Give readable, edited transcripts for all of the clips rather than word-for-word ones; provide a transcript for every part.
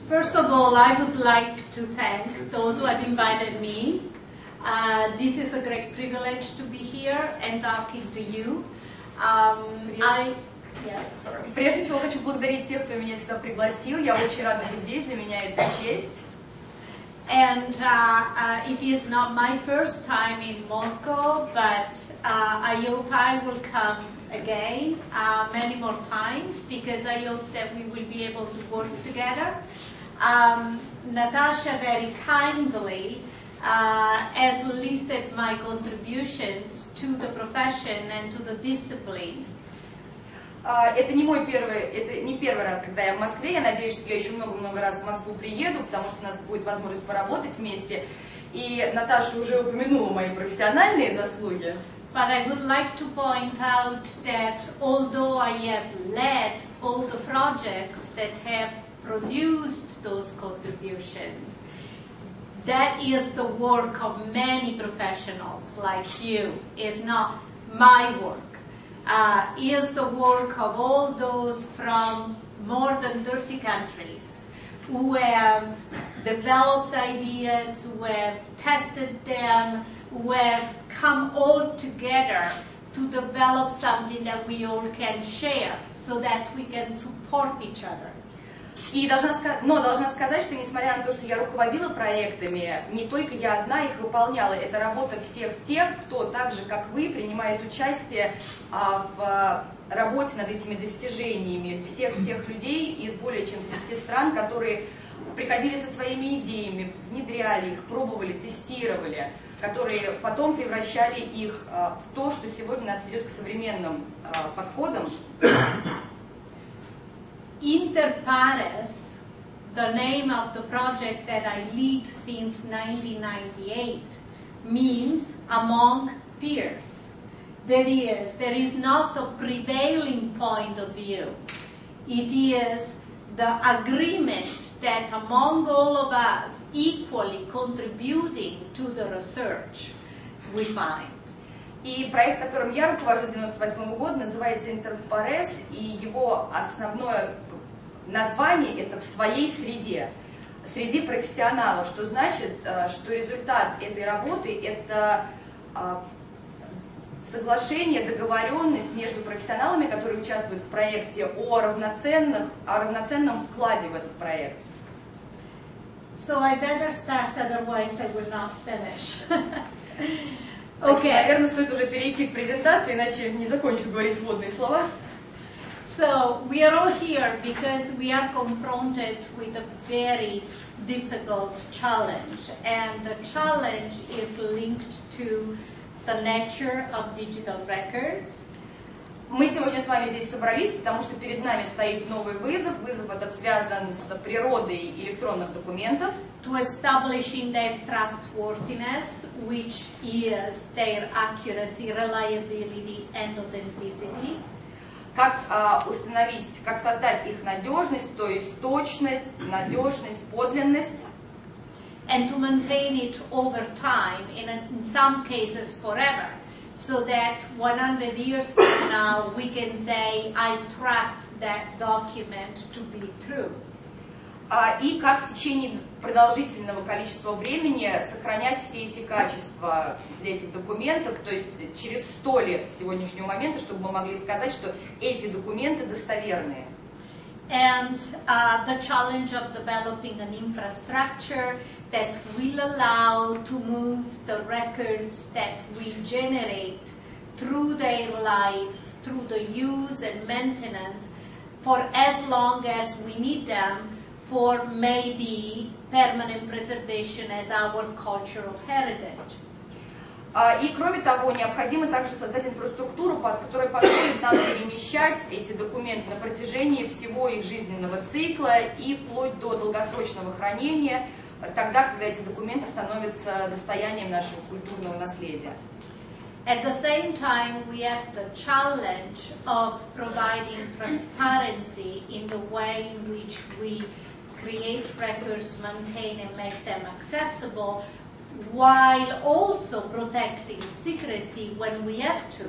First of all, I would like to thank those who have invited me. This is a great privilege to be here and talking to you. Прежде всего хочу благодарить тех, кто меня сюда пригласил. Я очень рада быть здесь, для меня это честь. And it is not my first time in Moscow, but I hope I will come again many more times, because I hope that we will be able to work together. Natasha very kindly has listed my contributions to the profession and to the discipline. Это не первый раз, когда я в Москве. Я надеюсь, что я еще много-много раз в Москву приеду, потому что у нас будет возможность поработать вместе. И Наташа уже упомянула мои профессиональные заслуги. But I would like to point out that although I have led all the projects that have produced those contributions, that is the work of many professionals like you. It's not my work. Is the work of all those from more than 30 countries who have developed ideas, who have tested them, who have come all together to develop something that we all can share so that we can support each other. И должна сказать, что несмотря на то, что я руководила проектами, не только я одна их выполняла. Это работа всех тех, кто так же, как вы, принимает участие в работе над этими достижениями. Всех тех людей из более чем 30 стран, которые приходили со своими идеями, внедряли их, пробовали, тестировали, которые потом превращали их в то, что сегодня нас ведет к современным подходам. Inter pares, the name of the project that I lead since 1998, means among peers. That is, there is not a prevailing point of view. It is the agreement that among all of us, equally contributing to the research, we find. И проект, которым я руковожу с 1998 года, называется Интер парес, и его основное название это «в своей среде», среди профессионалов, что значит, что результат этой работы это соглашение, договоренность между профессионалами, которые участвуют в проекте, о равноценном вкладе в этот проект. So I better start, otherwise I will not finish. Okay. Наверное, стоит уже перейти к презентации, иначе не закончу говорить вводные слова. So we are all here because we are confronted with a very difficult challenge, and the challenge is linked to the nature of digital records. Мы сегодня с вами здесь собрались, потому что перед нами стоит новый вызов. Вызов этот связан с природой электронных документов. To establishing their trustworthiness, which is their accuracy, reliability, and authenticity. Как установить, как создать их надежность, то есть точность, надежность, подлинность. And to maintain it over time, in some cases forever, so that 100 years from now we can say, I trust that document to be true. И как в течение продолжительного количества времени сохранять все эти качества для этих документов, то есть через 100 лет с сегодняшнего момента, чтобы мы могли сказать, что эти документы достоверные. And the challenge of developing an infrastructure that will allow to move the records that we generate through their life, through the use and maintenance, for as long as we need them, for maybe permanent preservation as our cultural heritage. И кроме того, необходимо также создать инфраструктуру, которая позволит нам перемещать эти документы на протяжении всего их жизненного цикла и вплоть до долгосрочного хранения, тогда, когда эти документы становятся достоянием нашего культурного наследия. At the same time, we have the challenge of providing transparency in the way in which we create records, maintain and make them accessible, while also protecting secrecy when we have to.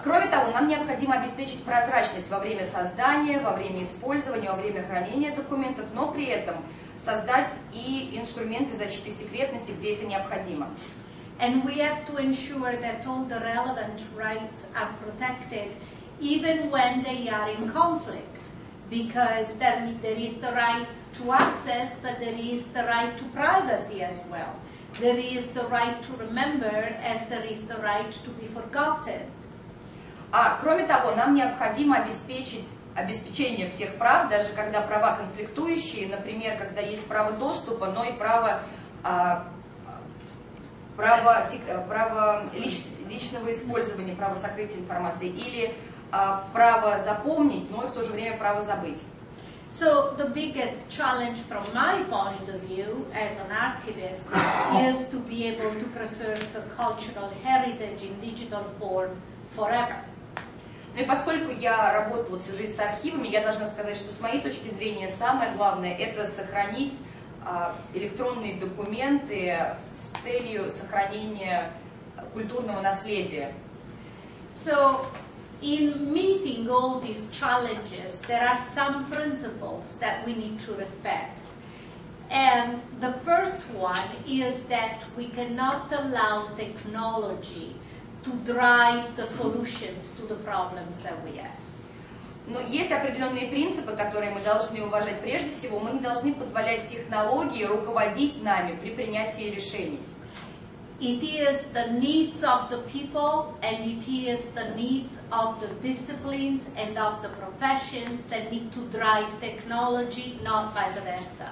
Кроме того, нам необходимо обеспечить прозрачность во время создания, во время использования, во время хранения документов, но при этом создать и инструменты защиты секретности, где это необходимо. And we have to ensure that all the relevant rights are protected even when they are in conflict, because there is the right to access, but there is the right to privacy as well. There is the right to remember as there is the right to be forgotten. Кроме того, нам необходимо обеспечить обеспечение всех прав, даже когда права конфликтующие, например, когда есть право доступа, но и право личного использования, право сокрытия информации, или право запомнить, но и в то же время право забыть. So the biggest challenge from my point of view as an archivist is to be able to preserve the cultural heritage in digital form forever. Ну и поскольку я работала всю жизнь с архивами, я должна сказать, что с моей точки зрения самое главное это сохранить электронные документы с целью сохранения культурного наследия. So, in meeting all these challenges, there are some principles that we need to respect. And the first one is that we cannot allow technology to drive the solutions to the problems that we have. Но есть определенные принципы, которые мы должны уважать. Прежде всего, мы не должны позволять технологии руководить нами при принятии решений. It is the needs of the people and it is the needs of the disciplines and of the professions that need to drive technology, not vice versa.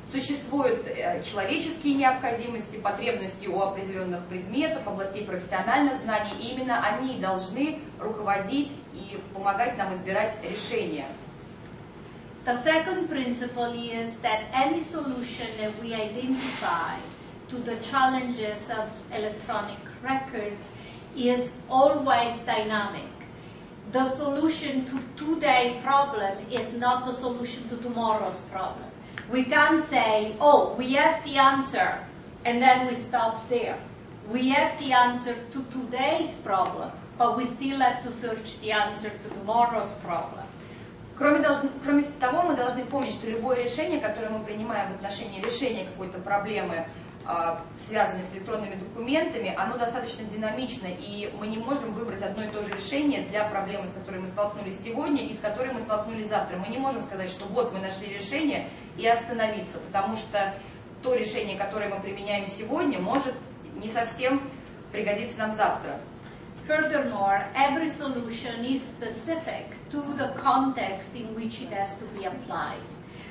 Существуют человеческие необходимости, потребности у определенных предметов, областей профессиональных знаний, и именно они должны руководить и помогать нам избирать решения. The second principle is that any solution that we identify to the challenges of electronic records is always dynamic. The solution to today's problem is not the solution to tomorrow's problem. We can't say, oh, we have the answer, and then we stop there. We have the answer to today's problem, but we still have to search the answer to tomorrow's problem. Кроме того, мы должны помнить, что любое решение, которое мы принимаем в отношении решения какой-то проблемы, связанной с электронными документами, оно достаточно динамично, и мы не можем выбрать одно и то же решение для проблемы, с которой мы столкнулись сегодня и с которой мы столкнулись завтра. Мы не можем сказать, что вот мы нашли решение и остановиться, потому что то решение, которое мы применяем сегодня, может не совсем пригодиться нам завтра. Furthermore, every solution is specific to the context in which it has to be applied.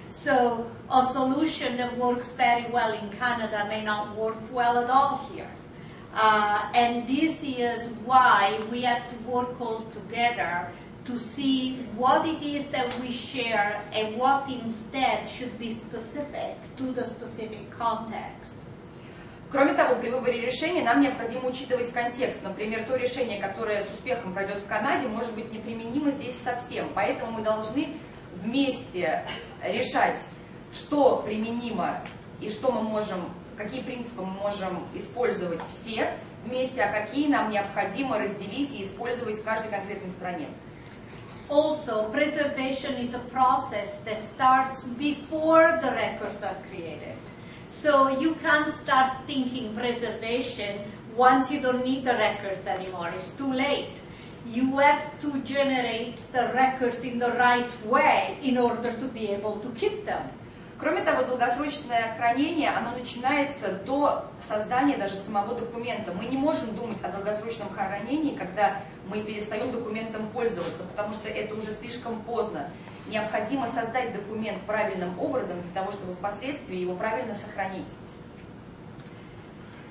So a solution that works very well in Canada may not work well at all here. And this is why we have to work all together to see what it is that we share and what instead should be specific to the specific context. Кроме того, при выборе решения нам необходимо учитывать контекст. Например, то решение, которое с успехом пройдет в Канаде, может быть неприменимо здесь совсем. Поэтому мы должны вместе решать, что применимо и что мы можем, какие принципы мы можем использовать все вместе, а какие нам необходимо разделить и использовать в каждой конкретной стране. Also, preservation is a process that starts before the records are created. So you can't start thinking preservation once you don't need the records anymore. It's too late. You have to generate the records in the right way in order to be able to keep them. Кроме того, долгосрочное хранение, оно начинается до создания даже самого документа. Мы не можем думать о долгосрочном хранении, когда мы перестаем документом пользоваться, потому что это уже слишком поздно. Необходимо создать документ правильным образом для того, чтобы впоследствии его правильно сохранить.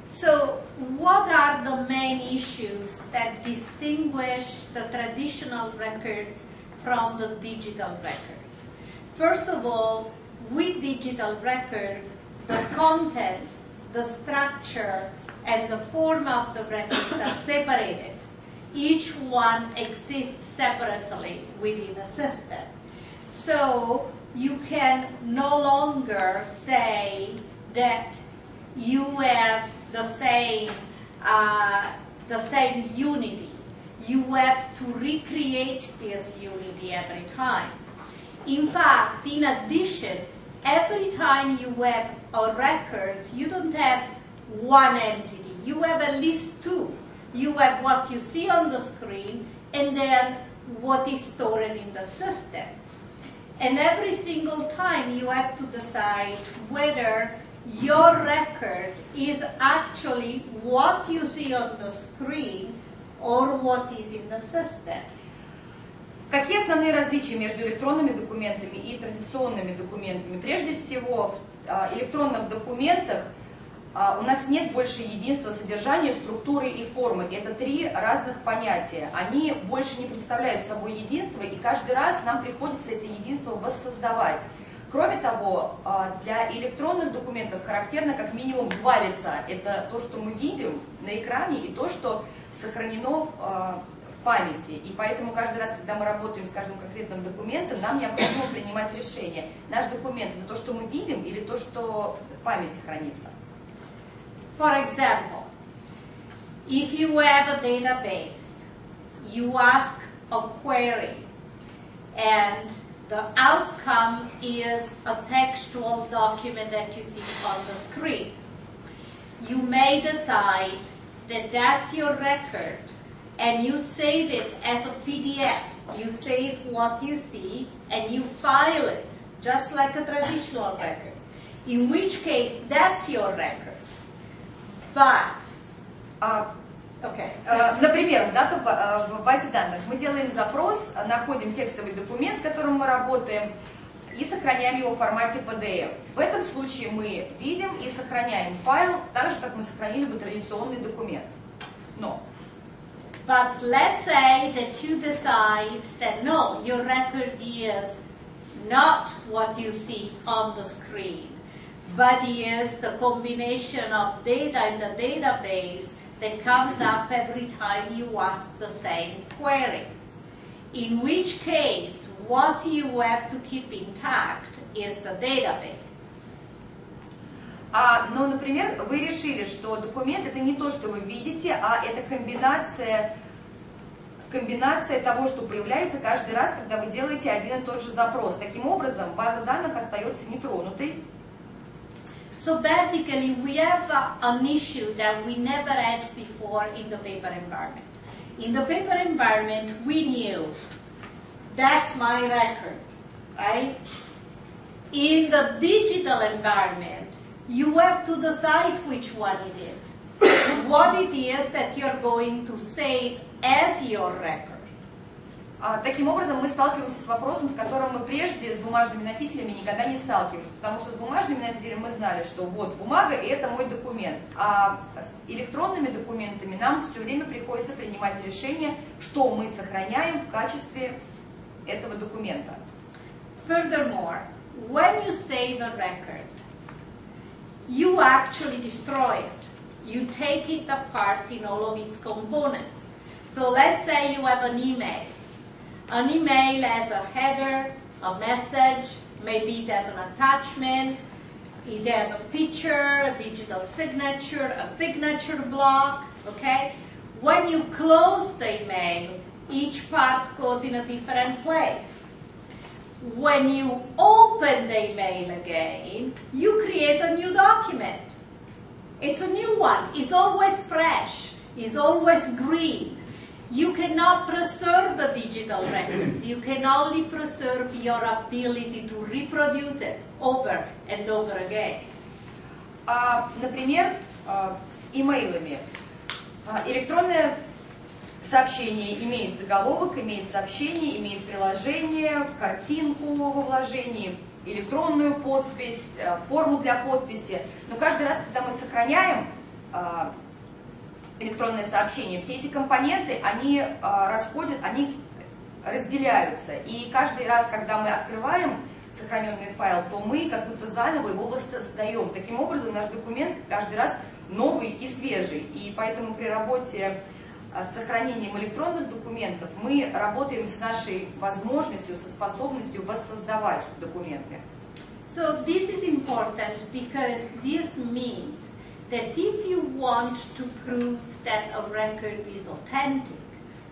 So, what are the main issues that distinguish the traditional records from the digital records? First of all, with digital records, the content, the structure, and the form of the records are separated. Each one exists separately within a system. So, you can no longer say that you have the same unity. you have to recreate this unity every time. In fact, in addition, every time you have a record, you don't have one entity. You have at least two. You have what you see on the screen and then what is stored in the system. And every single time you have to decide whether your record is actually what you see on the screen or what is in the system. Какие основные различия между электронными документами и традиционными документами? Прежде всего, в электронных документах у нас нет больше единства содержания, структуры и формы. Это три разных понятия. Они больше не представляют собой единство, и каждый раз нам приходится это единство воссоздавать. Кроме того, для электронных документов характерно как минимум два лица. Это то, что мы видим на экране, и то, что сохранено в памяти. И поэтому каждый раз, когда мы работаем с каждым конкретным документом, нам необходимо принимать решение. Наш документ – это то, что мы видим, или то, что в памяти хранится. For example, if you have a database, you ask a query, and the outcome is a textual document that you see on the screen. You may decide that that's your record, and you save it as a PDF. You save what you see, and you file it, just like a traditional record, in which case that's your record. But, например, в базе данных мы делаем запрос, находим текстовый документ, с которым мы работаем, и сохраняем его в формате PDF. В этом случае мы видим и сохраняем файл так же, как мы сохранили бы традиционный документ. Но But let's say that you decide that no, your record is not what you see on the screen, but is the combination of data in the database that comes up every time you ask the same query. In which case, what you have to keep intact is the database. Ну, например, вы решили, что документ это не то, что вы видите, а это комбинация того, что появляется каждый раз, когда вы делаете один и тот же запрос. Таким образом, база данных остается нетронутой. So basically, we have an issue that we never had before in the paper environment. In the paper environment, we knew that's my record, right? In the digital environment, you have to decide which one it is. What it is that you're going to save as your record. Таким образом, мы сталкиваемся с вопросом, с которым мы прежде с бумажными носителями никогда не сталкивались, потому что с бумажными носителями мы знали, что вот бумага и это мой документ, а с электронными документами нам все время приходится принимать решение, что мы сохраняем в качестве этого документа. Furthermore, when you save a record, you actually destroy it. You take it apart in all of its components. So let's say you have an email. An email has a header, a message, maybe it has an attachment, it has a picture, a digital signature, a signature block, okay? When you close the email, each part goes in a different place. When you open the email again, you create a new document. It's a new one. It's always fresh. It's always green. You cannot preserve a digital record. You can only preserve your ability to reproduce it over and over again. Например, с имейлами. Электронное сообщение имеет заголовок, имеет сообщение, имеет приложение, картинку во вложении, электронную подпись, форму для подписи. Но каждый раз, когда мы сохраняем электронное сообщение, все эти компоненты, они разделяются. И каждый раз, когда мы открываем сохраненный файл, то мы как будто заново его воссоздаем. Таким образом, наш документ каждый раз новый и свежий. И поэтому при работе с сохранением электронных документов мы работаем с нашей возможностью, со способностью воссоздавать документы. So this is important because this means that if you want to prove that a record is authentic,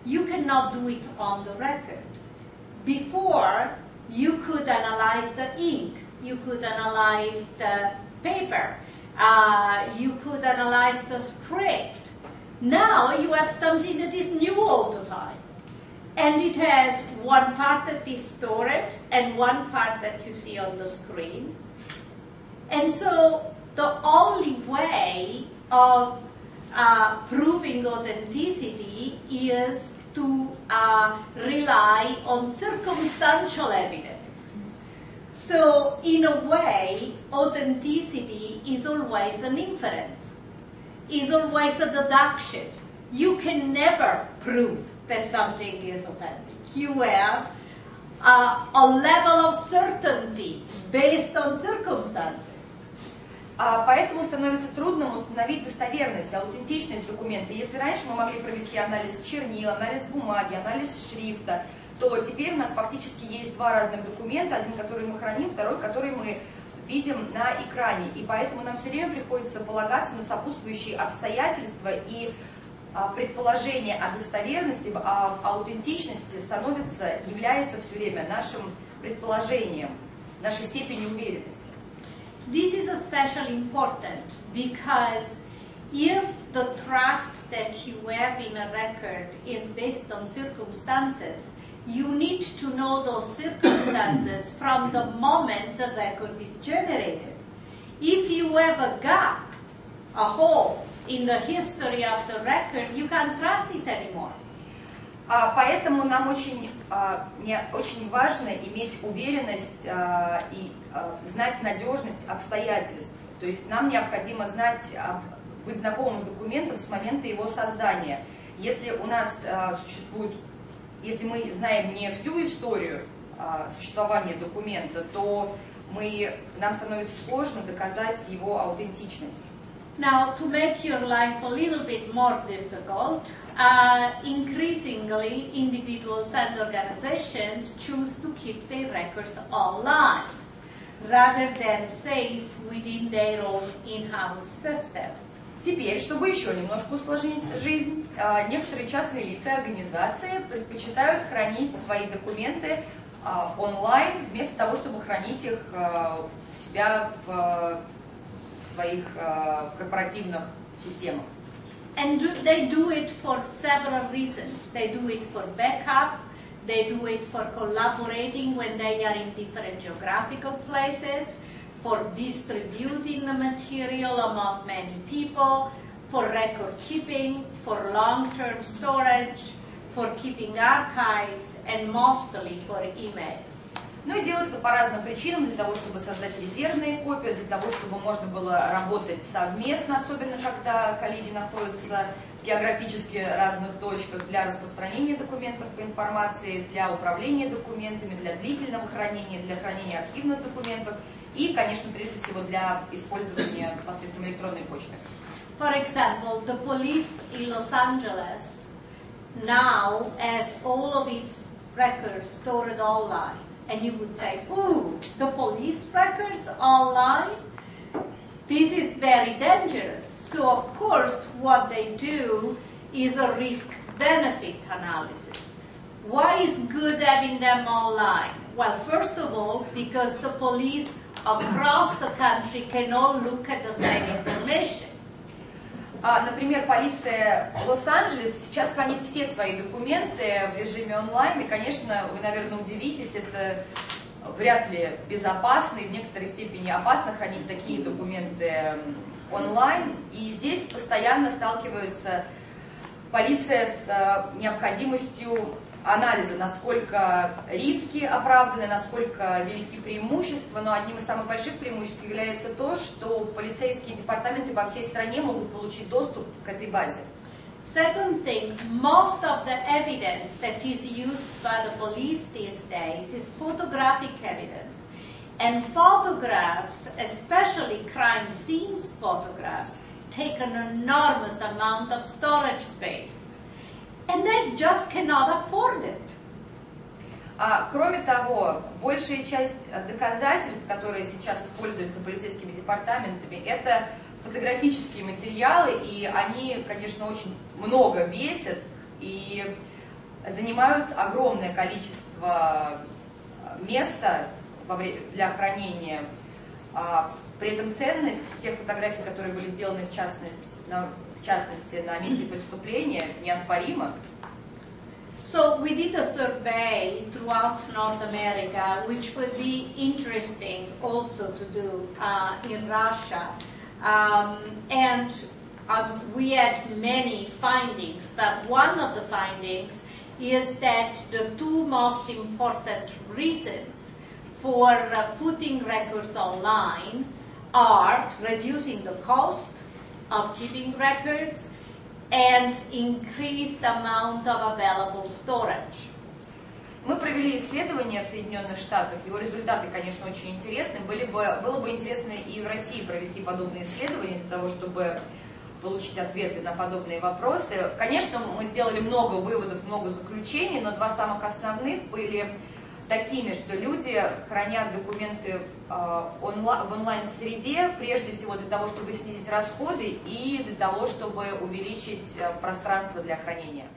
you cannot do it on the record. Before, you could analyze the ink, you could analyze the paper, you could analyze the script. Now you have something that is new all the time. And it has one part that is stored and one part that you see on the screen. And so the only way of proving authenticity is to rely on circumstantial evidence. So in a way, authenticity is always an inference, is always a deduction. You can never prove that something is authentic. You have a level of certainty based on circumstances. Поэтому становится трудным установить достоверность, аутентичность документа. Если раньше мы могли провести анализ чернил, анализ бумаги, анализ шрифта, то теперь у нас фактически есть два разных документа, один, который мы храним, второй, который мы видим на экране. И поэтому нам все время приходится полагаться на сопутствующие обстоятельства, и предположение о достоверности, о аутентичности является все время нашим предположением, нашей степенью уверенности. This is especially important because if the trust that you have in a record is based on circumstances, you need to know those circumstances from the moment the record is generated. If you have a gap, a hole in the history of the record, you can't trust it anymore. Поэтому нам очень важно иметь уверенность и знать надежность обстоятельств. То есть нам необходимо быть знакомым с документом с момента его создания. Если у нас если мы знаем не всю историю существования документа, то нам становится сложно доказать его аутентичность. Now, to make your life a little bit more difficult, increasingly individuals and organizations choose to keep their records online rather than safe within their own in-house system. Теперь, чтобы еще немножко усложнить жизнь, некоторые частные лица и организации предпочитают хранить свои документы онлайн, вместо того, чтобы хранить их у себя в своих корпоративных системах. And they do it for several reasons. They do it for backup, they do it for collaborating when they are in different geographical places, for distributing the material among many people, for record keeping, for long-term storage, for keeping archives, and mostly for email. Ну и делают это по разным причинам, для того, чтобы создать резервные копии, для того, чтобы можно было работать совместно, особенно когда коллеги находятся в географически разных точках, для распространения документов по информации, для управления документами, для длительного хранения, для хранения архивных документов и, конечно, прежде всего для использования посредством электронной почты. For example, the police in Los Angeles now has all of its records stored online. And you would say, ooh, the police records online? This is very dangerous. So of course what they do is a risk-benefit analysis. Why is good having them online? Well, first of all, because the police across the country can all look at the same information. Например, полиция Лос-Анджелеса сейчас хранит все свои документы в режиме онлайн, и, конечно, вы, наверное, удивитесь, это вряд ли безопасно и в некоторой степени опасно хранить такие документы онлайн, и здесь постоянно сталкивается полиция с необходимостью анализа, насколько риски оправданы, насколько велики преимущества, но одним из самых больших преимуществ является то, что полицейские департаменты по всей стране могут получить доступ к этой базе. Second thing, most of the evidence that is used by the police these days is photographic evidence. And photographs, especially crime scenes photographs, take an enormous amount of storage space. And they just cannot afford it. Кроме того, большая часть доказательств, которые сейчас используются полицейскими департаментами, это фотографические материалы, и они, конечно, очень много весят, и занимают огромное количество места для хранения. При этом ценность тех фотографий, которые были сделаны в частности на месте преступления, неоспорима. So we did a survey throughout North America, which would be interesting also to do in Russia. We had many findings, but one of the findings is that the two most important reasons for putting records online are reducing the cost of keeping records and increased amount of available storage. Мы провели исследование в Соединенных Штатах, его результаты, конечно, очень интересны. Было бы интересно и в России провести подобные исследования для того, чтобы получить ответы на подобные вопросы. Конечно, мы сделали много выводов, много заключений, но два самых основных были такими, что люди хранят документы в онлайн-среде, прежде всего для того, чтобы снизить расходы и для того, чтобы увеличить пространство для хранения.